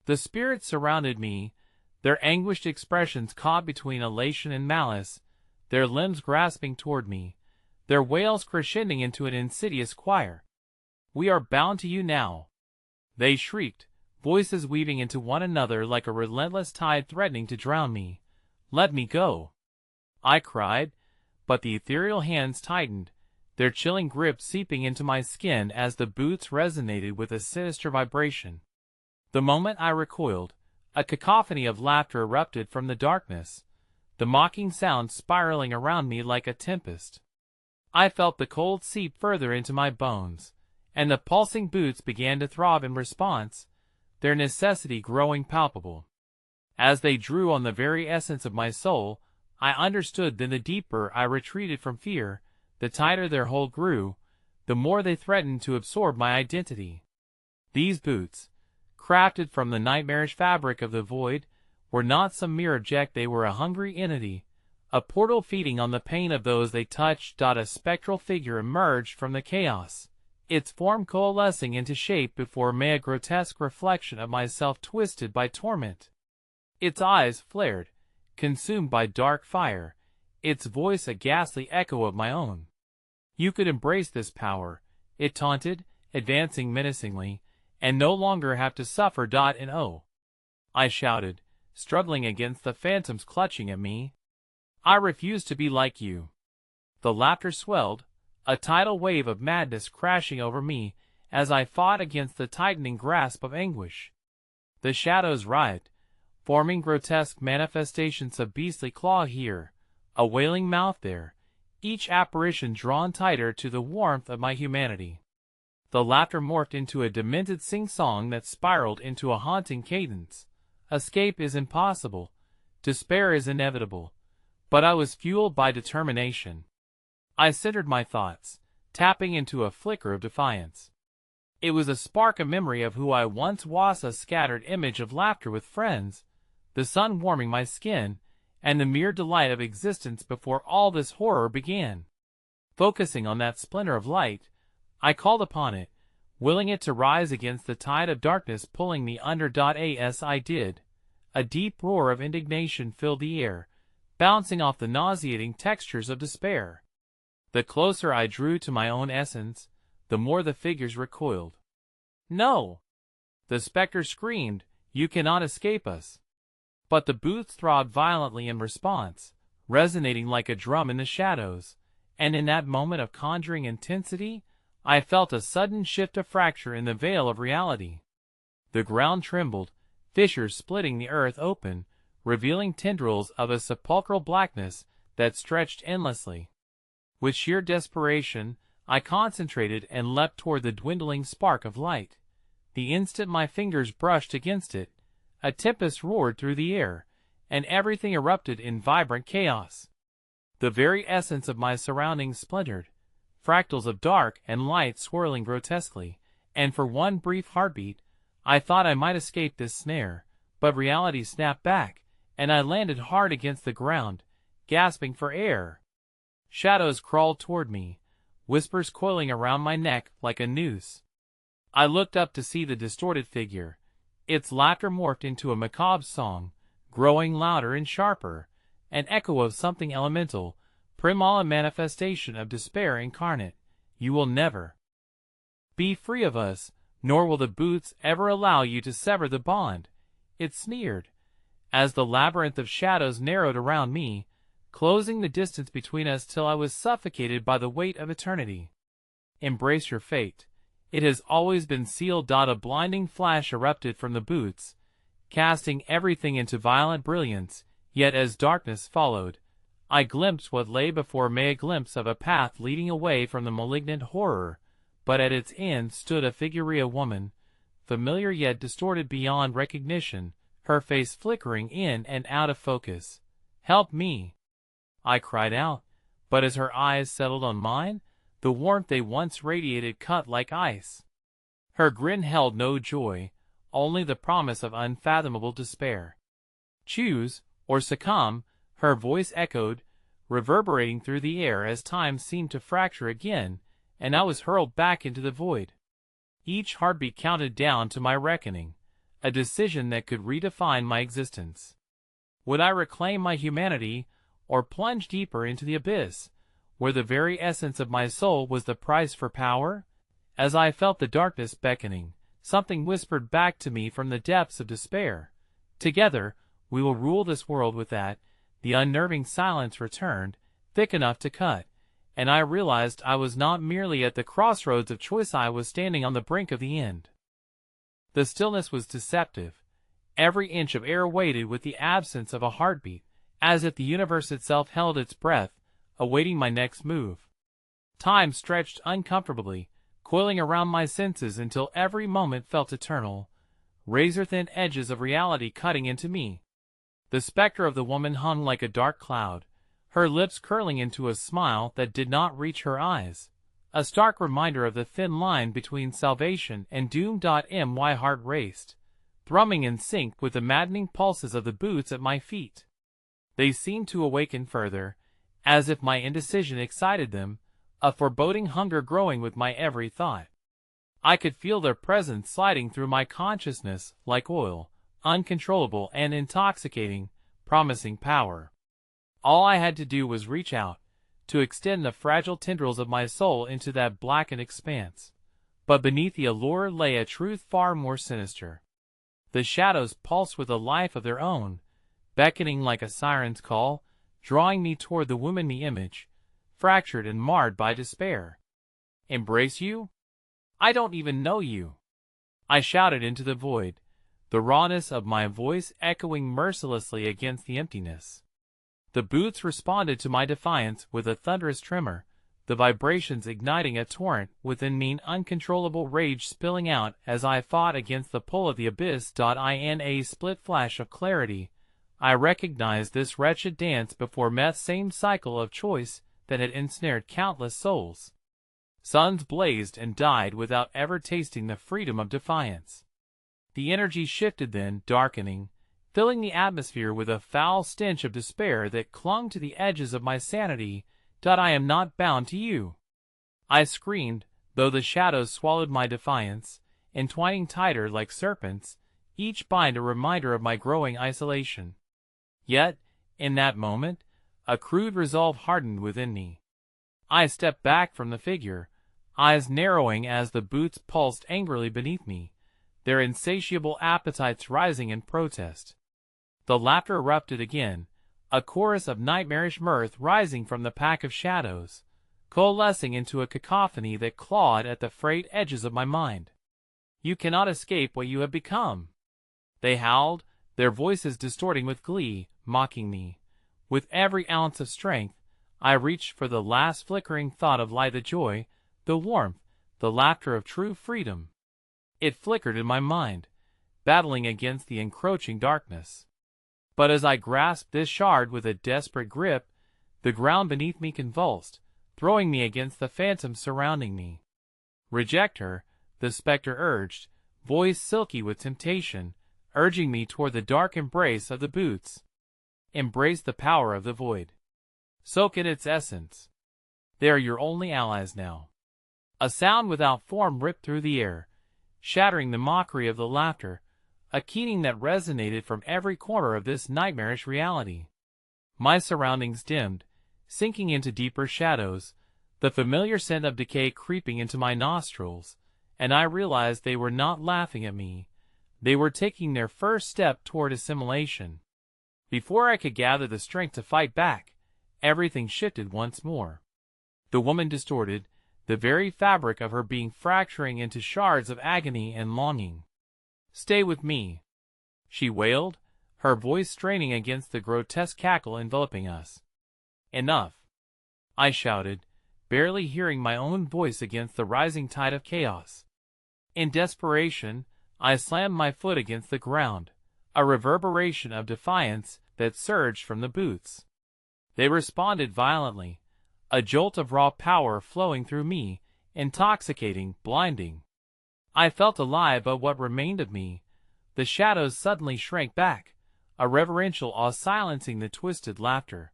The spirits surrounded me, their anguished expressions caught between elation and malice, their limbs grasping toward me, their wails crescending into an insidious choir. "We are bound to you now," they shrieked, voices weaving into one another like a relentless tide threatening to drown me. "Let me go," I cried, but the ethereal hands tightened, their chilling grip seeping into my skin as the boots resonated with a sinister vibration. The moment I recoiled, a cacophony of laughter erupted from the darkness, the mocking sound spiraling around me like a tempest. I felt the cold seep further into my bones, and the pulsing boots began to throb in response, their necessity growing palpable. As they drew on the very essence of my soul, I understood that the deeper I retreated from fear, the tighter their hold grew, the more they threatened to absorb my identity. These boots, crafted from the nightmarish fabric of the void, were not some mere object, they were a hungry entity, a portal feeding on the pain of those they touched. A spectral figure emerged from the chaos, its form coalescing into shape before me, a grotesque reflection of myself twisted by torment. Its eyes flared, consumed by dark fire, its voice a ghastly echo of my own. "You could embrace this power," it taunted, advancing menacingly, "and no longer have to suffer. And oh," I shouted, struggling against the phantoms clutching at me, "I refuse to be like you." The laughter swelled, a tidal wave of madness crashing over me as I fought against the tightening grasp of anguish. The shadows writhed, forming grotesque manifestations of beastly claw here, a wailing mouth there, each apparition drawn tighter to the warmth of my humanity. The laughter morphed into a demented sing-song that spiraled into a haunting cadence. Escape is impossible, despair is inevitable, but I was fueled by determination. I centered my thoughts, tapping into a flicker of defiance. It was a spark of memory of who I once was, a scattered image of laughter with friends, the sun warming my skin, and the mere delight of existence before all this horror began. Focusing on that splinter of light, I called upon it, willing it to rise against the tide of darkness pulling me under. As I did, a deep roar of indignation filled the air, bouncing off the nauseating textures of despair. The closer I drew to my own essence, the more the figures recoiled. "No!" the specter screamed, "you cannot escape us." But the boots throbbed violently in response, resonating like a drum in the shadows, and in that moment of conjuring intensity, I felt a sudden shift, a fracture in the veil of reality. The ground trembled, fissures splitting the earth open, revealing tendrils of a sepulchral blackness that stretched endlessly. With sheer desperation, I concentrated and leapt toward the dwindling spark of light. The instant my fingers brushed against it, a tempest roared through the air, and everything erupted in vibrant chaos. The very essence of my surroundings splintered, fractals of dark and light swirling grotesquely, and for one brief heartbeat, I thought I might escape this snare, but reality snapped back, and I landed hard against the ground, gasping for air. Shadows crawled toward me, whispers coiling around my neck like a noose. I looked up to see the distorted figure. Its laughter morphed into a macabre song, growing louder and sharper, an echo of something elemental, primal, a manifestation of despair incarnate. "You will never be free of us, nor will the boots ever allow you to sever the bond," it sneered, as the labyrinth of shadows narrowed around me, closing the distance between us till I was suffocated by the weight of eternity. "Embrace your fate. It has always been sealed." A blinding flash erupted from the boots, casting everything into violent brilliance, yet as darkness followed, I glimpsed what lay before me, a glimpse of a path leading away from the malignant horror, but at its end stood a figure, a woman, familiar yet distorted beyond recognition, her face flickering in and out of focus. "Help me!" I cried out, but as her eyes settled on mine, the warmth they once radiated cut like ice. Her grin held no joy, only the promise of unfathomable despair. "Choose, or succumb," her voice echoed, reverberating through the air as time seemed to fracture again, and I was hurled back into the void. Each heartbeat counted down to my reckoning, a decision that could redefine my existence. Would I reclaim my humanity, or plunge deeper into the abyss, where the very essence of my soul was the price for power? As I felt the darkness beckoning, something whispered back to me from the depths of despair. "Together, we will rule this world with that." The unnerving silence returned, thick enough to cut, and I realized I was not merely at the crossroads of choice, I was standing on the brink of the end. The stillness was deceptive. Every inch of air waited with the absence of a heartbeat, as if the universe itself held its breath, awaiting my next move. Time stretched uncomfortably, coiling around my senses until every moment felt eternal, razor-thin edges of reality cutting into me. The specter of the woman hung like a dark cloud, her lips curling into a smile that did not reach her eyes, a stark reminder of the thin line between salvation and doom. My heart raced, thrumming in sync with the maddening pulses of the boots at my feet. They seemed to awaken further, as if my indecision excited them, a foreboding hunger growing with my every thought. I could feel their presence sliding through my consciousness like oil, uncontrollable and intoxicating, promising power. All I had to do was reach out, to extend the fragile tendrils of my soul into that blackened expanse. But beneath the allure lay a truth far more sinister. The shadows pulsed with a life of their own, beckoning like a siren's call, drawing me toward the womanly image, fractured and marred by despair. "Embrace you? I don't even know you," I shouted into the void, the rawness of my voice echoing mercilessly against the emptiness. The boots responded to my defiance with a thunderous tremor, the vibrations igniting a torrent within me, uncontrollable rage spilling out as I fought against the pull of the abyss. In a split flash of clarity, I recognized this wretched dance before Meth's same cycle of choice that had ensnared countless souls. Suns blazed and died without ever tasting the freedom of defiance. The energy shifted then, darkening, filling the atmosphere with a foul stench of despair that clung to the edges of my sanity. "I am not bound to you," I screamed, though the shadows swallowed my defiance, entwining tighter like serpents, each bind a reminder of my growing isolation. Yet, in that moment, a crude resolve hardened within me. I stepped back from the figure, eyes narrowing as the boots pulsed angrily beneath me, their insatiable appetites rising in protest. The laughter erupted again, a chorus of nightmarish mirth rising from the pack of shadows, coalescing into a cacophony that clawed at the frayed edges of my mind. "You cannot escape what you have become," they howled, their voices distorting with glee, mocking me. With every ounce of strength, I reached for the last flickering thought of light, the joy, the warmth, the laughter of true freedom. It flickered in my mind, battling against the encroaching darkness. But as I grasped this shard with a desperate grip, the ground beneath me convulsed, throwing me against the phantoms surrounding me. "Reject her," the specter urged, voice silky with temptation, urging me toward the dark embrace of the boots. "Embrace the power of the void. Soak in its essence. They are your only allies now." A sound without form ripped through the air, shattering the mockery of the laughter, a keening that resonated from every corner of this nightmarish reality. My surroundings dimmed, sinking into deeper shadows, the familiar scent of decay creeping into my nostrils, and I realized they were not laughing at me. They were taking their first step toward assimilation. Before I could gather the strength to fight back, everything shifted once more. The woman distorted, the very fabric of her being fracturing into shards of agony and longing. "Stay with me," she wailed, her voice straining against the grotesque cackle enveloping us. "Enough," I shouted, barely hearing my own voice against the rising tide of chaos. In desperation, I slammed my foot against the ground, a reverberation of defiance that surged from the boots. They responded violently, a jolt of raw power flowing through me, intoxicating, blinding. I felt alive, but what remained of me? The shadows suddenly shrank back, a reverential awe silencing the twisted laughter.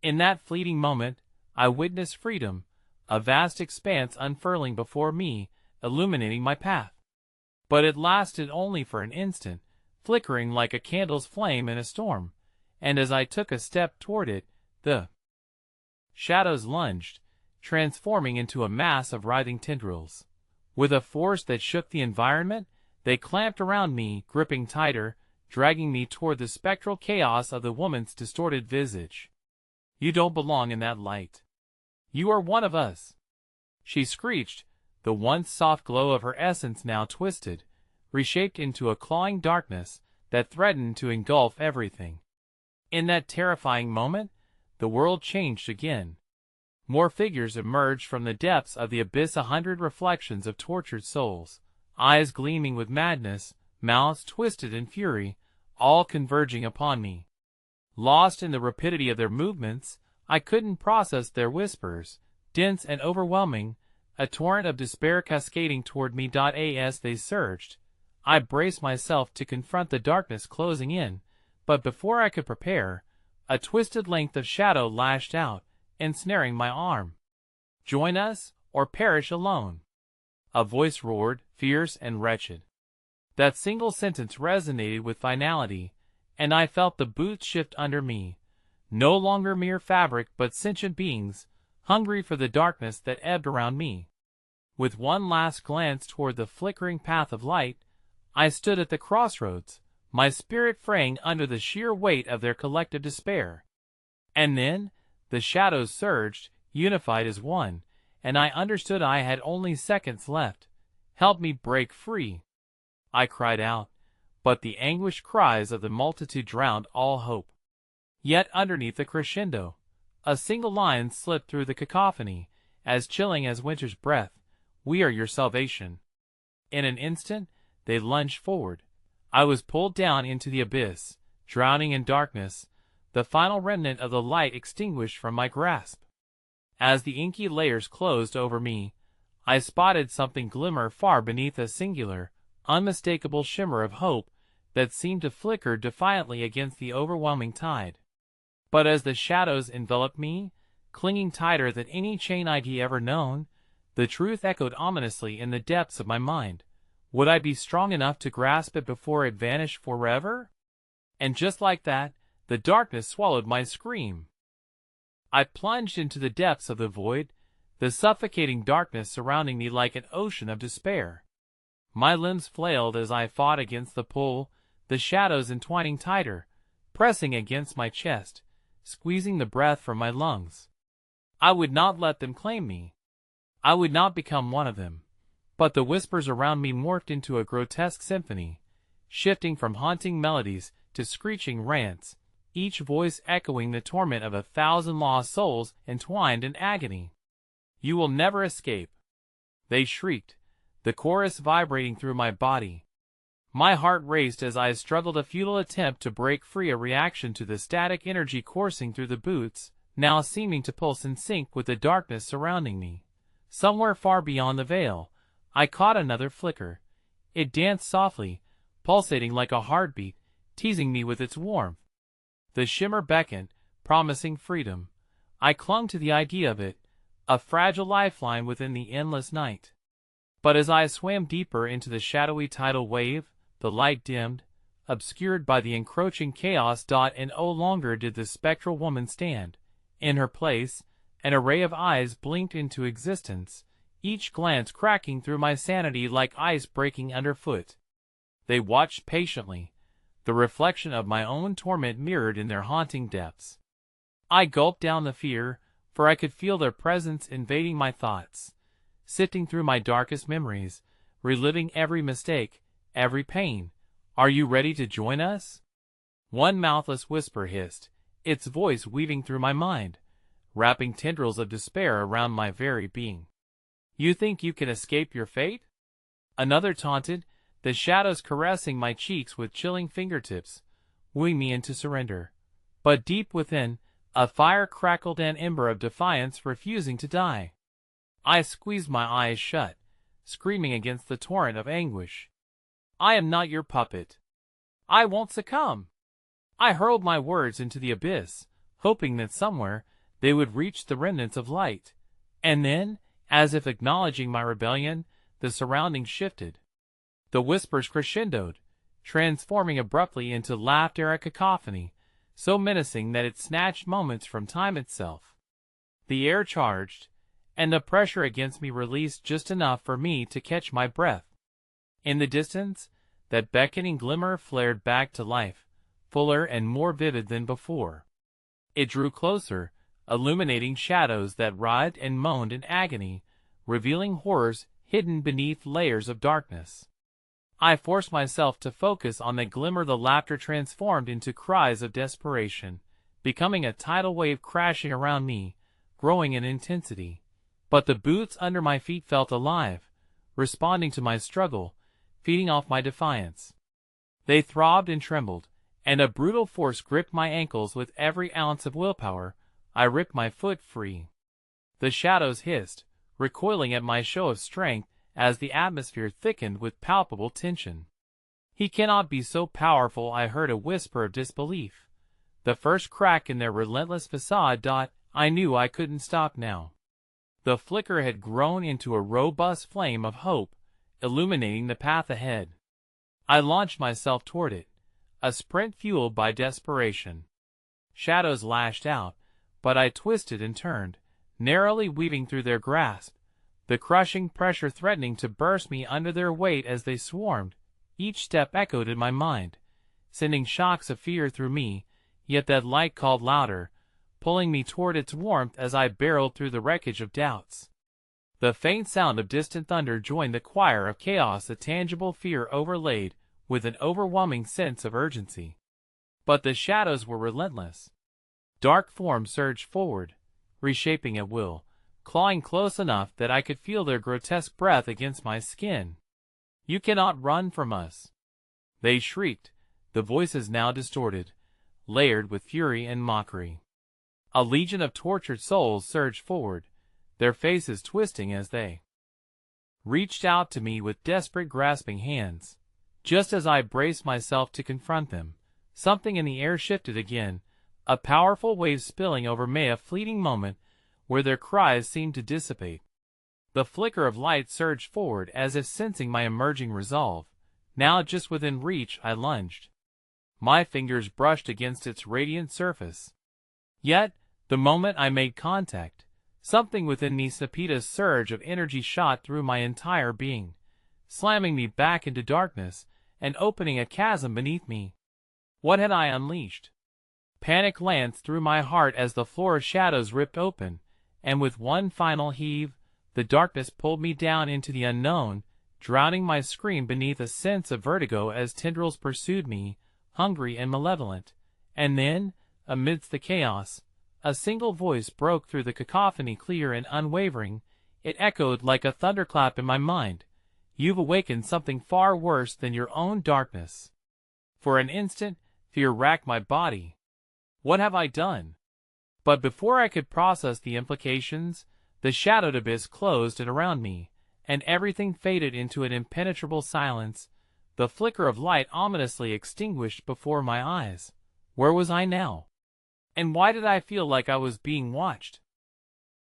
In that fleeting moment, I witnessed freedom, a vast expanse unfurling before me, illuminating my path. But it lasted only for an instant, flickering like a candle's flame in a storm, and as I took a step toward it, the shadows lunged, transforming into a mass of writhing tendrils. With a force that shook the environment, they clamped around me, gripping tighter, dragging me toward the spectral chaos of the woman's distorted visage. "You don't belong in that light. You are one of us," she screeched, the once soft glow of her essence now twisted, reshaped into a clawing darkness that threatened to engulf everything. In that terrifying moment, the world changed again. More figures emerged from the depths of the abyss, 100 reflections of tortured souls, eyes gleaming with madness, mouths twisted in fury, all converging upon me. Lost in the rapidity of their movements, I couldn't process their whispers, dense and overwhelming, a torrent of despair cascading toward me. As they surged, I braced myself to confront the darkness closing in, but before I could prepare, a twisted length of shadow lashed out, ensnaring my arm. "Join us, or perish alone," a voice roared, fierce and wretched. That single sentence resonated with finality, and I felt the boots shift under me, no longer mere fabric but sentient beings, hungry for the darkness that ebbed around me. With one last glance toward the flickering path of light, I stood at the crossroads, my spirit fraying under the sheer weight of their collective despair. And then, the shadows surged, unified as one, and I understood I had only seconds left. "Help me break free," I cried out, but the anguished cries of the multitude drowned all hope. Yet underneath the crescendo, a single line slipped through the cacophony, as chilling as winter's breath: "We are your salvation." In an instant, they lunged forward. I was pulled down into the abyss, drowning in darkness, the final remnant of the light extinguished from my grasp. As the inky layers closed over me, I spotted something glimmer far beneath, a singular, unmistakable shimmer of hope that seemed to flicker defiantly against the overwhelming tide. But as the shadows enveloped me, clinging tighter than any chain I'd ever known, the truth echoed ominously in the depths of my mind. Would I be strong enough to grasp it before it vanished forever? And just like that, the darkness swallowed my scream. I plunged into the depths of the void, the suffocating darkness surrounding me like an ocean of despair. My limbs flailed as I fought against the pull, the shadows entwining tighter, pressing against my chest, squeezing the breath from my lungs. I would not let them claim me. I would not become one of them. But the whispers around me morphed into a grotesque symphony, shifting from haunting melodies to screeching rants, each voice echoing the torment of 1,000 lost souls entwined in agony. "You will never escape," they shrieked, the chorus vibrating through my body. My heart raced as I struggled, a futile attempt to break free, a reaction to the static energy coursing through the boots, now seeming to pulse in sync with the darkness surrounding me. Somewhere far beyond the veil, I caught another flicker. It danced softly, pulsating like a heartbeat, teasing me with its warmth. The shimmer beckoned, promising freedom. I clung to the idea of it, a fragile lifeline within the endless night. But as I swam deeper into the shadowy tidal wave, the light dimmed, obscured by the encroaching chaos. And no longer did the spectral woman stand. In her place, an array of eyes blinked into existence, each glance cracking through my sanity like ice breaking underfoot. They watched patiently, the reflection of my own torment mirrored in their haunting depths. I gulped down the fear, for I could feel their presence invading my thoughts, sifting through my darkest memories, reliving every mistake, every pain. "Are you ready to join us?" One mouthless whisper hissed, its voice weaving through my mind, wrapping tendrils of despair around my very being. "You think you can escape your fate?" Another taunted, the shadows caressing my cheeks with chilling fingertips, wooing me into surrender. But deep within, A fire crackled, an ember of defiance refusing to die. I squeezed my eyes shut, screaming against the torrent of anguish. I am not your puppet. I won't succumb. I hurled my words into the abyss, hoping that somewhere they would reach the remnants of light. And then, as if acknowledging my rebellion, the surroundings shifted. The whispers crescendoed, transforming abruptly into laughter cacophony, so menacing that it snatched moments from time itself. The air charged, and the pressure against me released just enough for me to catch my breath. In the distance, that beckoning glimmer flared back to life, fuller and more vivid than before. It drew closer, illuminating shadows that writhed and moaned in agony, revealing horrors hidden beneath layers of darkness. I forced myself to focus on the glimmer. The laughter transformed into cries of desperation, becoming a tidal wave crashing around me, growing in intensity. But the boots under my feet felt alive, responding to my struggle, feeding off my defiance. They throbbed and trembled, and a brutal force gripped my ankles. With every ounce of willpower, I ripped my foot free. The shadows hissed, recoiling at my show of strength as the atmosphere thickened with palpable tension. "He cannot be so powerful," I heard a whisper of disbelief. The first crack in their relentless facade. I knew I couldn't stop now. The flicker had grown into a robust flame of hope, illuminating the path ahead. I launched myself toward it, a sprint fueled by desperation. Shadows lashed out, but I twisted and turned, narrowly weaving through their grasp, the crushing pressure threatening to burst me under their weight as they swarmed. Each step echoed in my mind, sending shocks of fear through me, yet that light called louder, pulling me toward its warmth as I barreled through the wreckage of doubts. The faint sound of distant thunder joined the choir of chaos, a tangible fear overlaid with an overwhelming sense of urgency. But the shadows were relentless. Dark forms surged forward, reshaping at will, clawing close enough that I could feel their grotesque breath against my skin. "You cannot run from us," they shrieked, the voices now distorted, layered with fury and mockery. A legion of tortured souls surged forward, their faces twisting as they reached out to me with desperate grasping hands. Just as I braced myself to confront them, something in the air shifted again, a powerful wave spilling over me. A fleeting moment where their cries seemed to dissipate. The flicker of light surged forward as if sensing my emerging resolve. Now just within reach, I lunged. My fingers brushed against its radiant surface. Yet, the moment I made contact, something within me, a surge of energy shot through my entire being, slamming me back into darkness and opening a chasm beneath me. What had I unleashed? Panic lanced through my heart as the floor of shadows ripped open, and with one final heave, the darkness pulled me down into the unknown, drowning my scream beneath a sense of vertigo as tendrils pursued me, hungry and malevolent. And then, amidst the chaos, a single voice broke through the cacophony, clear and unwavering. It echoed like a thunderclap in my mind. "You've awakened something far worse than your own darkness." For an instant, fear racked my body. What have I done? But before I could process the implications, the shadowed abyss closed in around me, and everything faded into an impenetrable silence, the flicker of light ominously extinguished before my eyes. Where was I now? And why did I feel like I was being watched?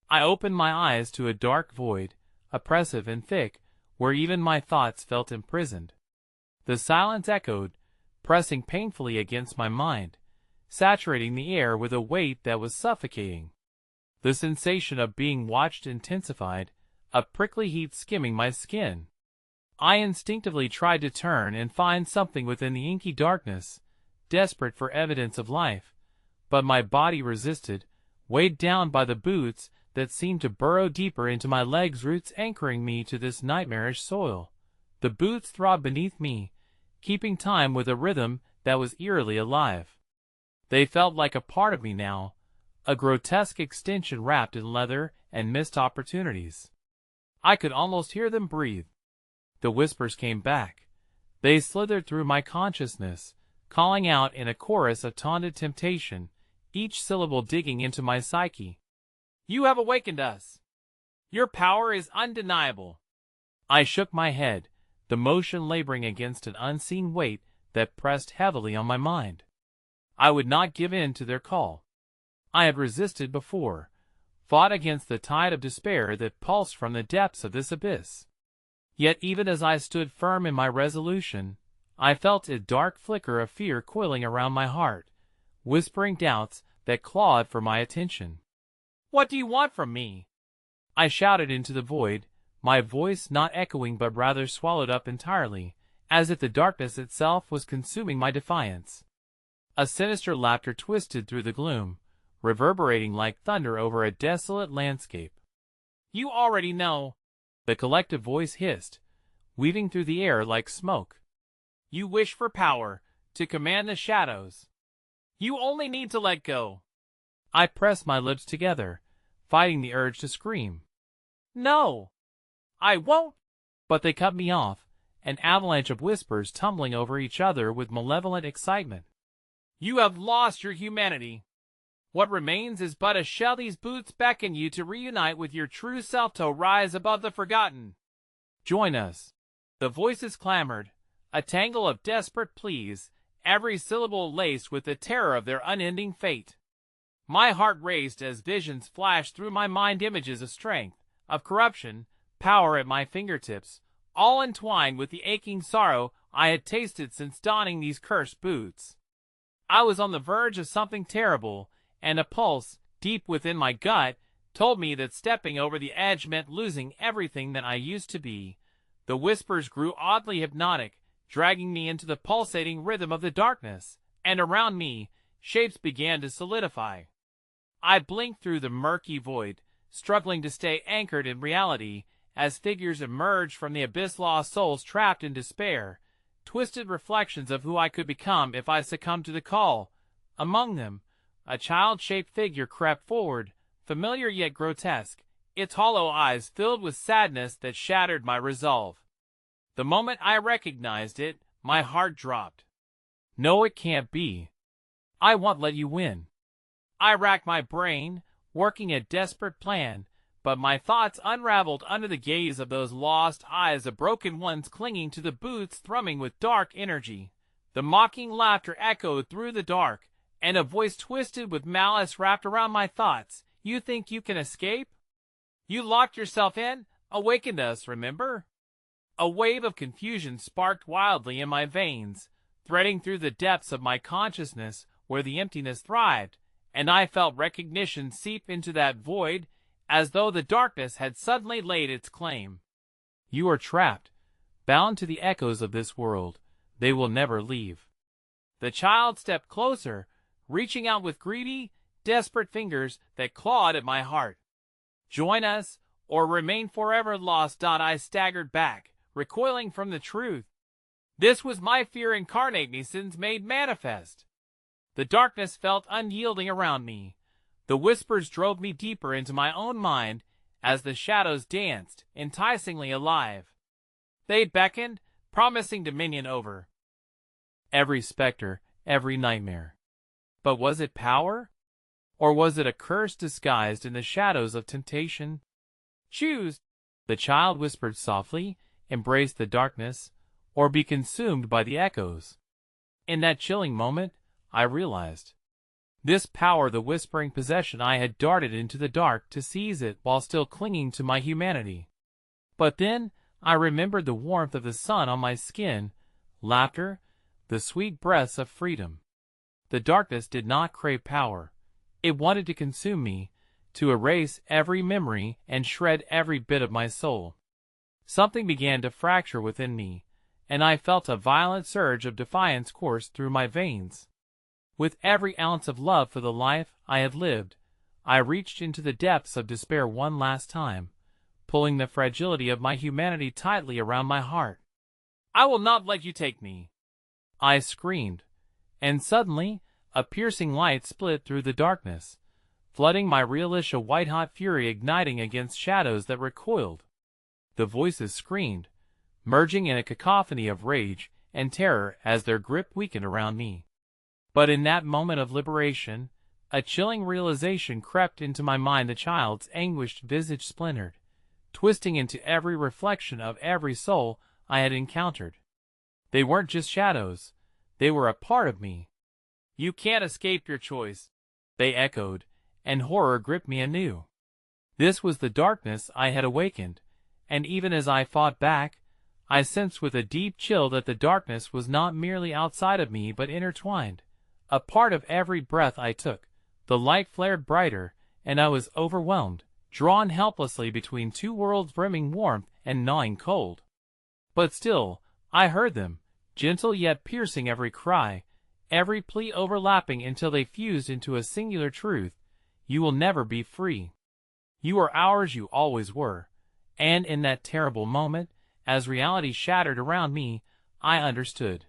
I opened my eyes to a dark void, oppressive and thick, where even my thoughts felt imprisoned. The silence echoed, pressing painfully against my mind, saturating the air with a weight that was suffocating. The sensation of being watched intensified, a prickly heat skimming my skin. I instinctively tried to turn and find something within the inky darkness, desperate for evidence of life, but my body resisted, weighed down by the boots that seemed to burrow deeper into my legs, roots anchoring me to this nightmarish soil. The boots throbbed beneath me, keeping time with a rhythm that was eerily alive. They felt like a part of me now, a grotesque extension wrapped in leather and missed opportunities. I could almost hear them breathe. The whispers came back. They slithered through my consciousness, calling out in a chorus of taunted temptation, each syllable digging into my psyche. You have awakened us. Your power is undeniable. I shook my head, the motion laboring against an unseen weight that pressed heavily on my mind. I would not give in to their call. I had resisted before, fought against the tide of despair that pulsed from the depths of this abyss. Yet even as I stood firm in my resolution, I felt a dark flicker of fear coiling around my heart, whispering doubts that clawed for my attention. What do you want from me? I shouted into the void, my voice not echoing but rather swallowed up entirely, as if the darkness itself was consuming my defiance. A sinister laughter twisted through the gloom, reverberating like thunder over a desolate landscape. You already know, the collective voice hissed, weaving through the air like smoke. You wish for power, to command the shadows. You only need to let go. I pressed my lips together, fighting the urge to scream. No, I won't. But they cut me off, an avalanche of whispers tumbling over each other with malevolent excitement. You have lost your humanity. What remains is but a shell. These boots beckon you to reunite with your true self, to rise above the forgotten. Join us. The voices clamored, a tangle of desperate pleas, every syllable laced with the terror of their unending fate. My heart raced as visions flashed through my mind, images of strength, of corruption, power at my fingertips, all entwined with the aching sorrow I had tasted since donning these cursed boots. I was on the verge of something terrible, and a pulse, deep within my gut, told me that stepping over the edge meant losing everything that I used to be. The whispers grew oddly hypnotic, dragging me into the pulsating rhythm of the darkness, and around me, shapes began to solidify. I blinked through the murky void, struggling to stay anchored in reality, as figures emerged from the abyss, lost souls trapped in despair, twisted reflections of who I could become if I succumbed to the call. Among them, a child-shaped figure crept forward, familiar yet grotesque, its hollow eyes filled with sadness that shattered my resolve. The moment I recognized it, my heart dropped. No, it can't be. I won't let you win. I racked my brain, working a desperate plan, but my thoughts unraveled under the gaze of those lost eyes, the broken ones clinging to the boots, thrumming with dark energy. The mocking laughter echoed through the dark, and a voice twisted with malice wrapped around my thoughts. You think you can escape? You locked yourself in, awakened us, remember? A wave of confusion sparked wildly in my veins, threading through the depths of my consciousness where the emptiness thrived, and I felt recognition seep into that void, as though the darkness had suddenly laid its claim. You are trapped, bound to the echoes of this world. They will never leave. The child stepped closer, reaching out with greedy, desperate fingers that clawed at my heart. Join us, or remain forever lost. I staggered back, recoiling from the truth. This was my fear incarnate, me sins made manifest. The darkness felt unyielding around me. The whispers drove me deeper into my own mind as the shadows danced, enticingly alive. They beckoned, promising dominion over every specter, every nightmare. But was it power? Or was it a curse disguised in the shadows of temptation? Choose, the child whispered softly, embrace the darkness, or be consumed by the echoes. In that chilling moment, I realized. This power, the whispering possession, I had darted into the dark to seize it while still clinging to my humanity. But then I remembered the warmth of the sun on my skin, laughter, the sweet breaths of freedom. The darkness did not crave power. It wanted to consume me, to erase every memory and shred every bit of my soul. Something began to fracture within me, and I felt a violent surge of defiance course through my veins. With every ounce of love for the life I had lived, I reached into the depths of despair one last time, pulling the fragility of my humanity tightly around my heart. I will not let you take me, I screamed, and suddenly a piercing light split through the darkness, flooding my realish, a white-hot fury igniting against shadows that recoiled. The voices screamed, merging in a cacophony of rage and terror as their grip weakened around me. But in that moment of liberation, A chilling realization crept into my mind. The child's anguished visage splintered, twisting into every reflection of every soul I had encountered. They weren't just shadows. They were a part of me. "You can't escape your choice," they echoed, and horror gripped me anew. This was the darkness I had awakened, and even as I fought back, I sensed with a deep chill that the darkness was not merely outside of me but intertwined, a part of every breath I took. The light flared brighter, and I was overwhelmed, drawn helplessly between two worlds brimming warmth and gnawing cold. But still, I heard them, gentle yet piercing, every cry, every plea overlapping until they fused into a singular truth: you will never be free. You are ours, you always were. And in that terrible moment, as reality shattered around me, I understood.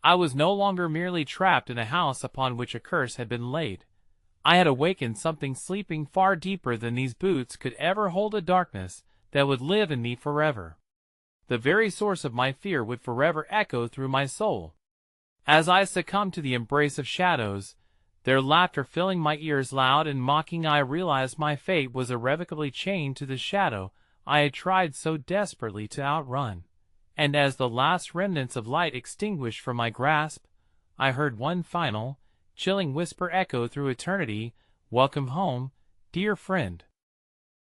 I was no longer merely trapped in a house upon which a curse had been laid. I had awakened something sleeping far deeper than these boots could ever hold, a darkness that would live in me forever. The very source of my fear would forever echo through my soul. As I succumbed to the embrace of shadows, their laughter filling my ears loud and mocking, I realized my fate was irrevocably chained to the shadow I had tried so desperately to outrun. And as the last remnants of light extinguished from my grasp, I heard one final, chilling whisper echo through eternity: "Welcome home, dear friend."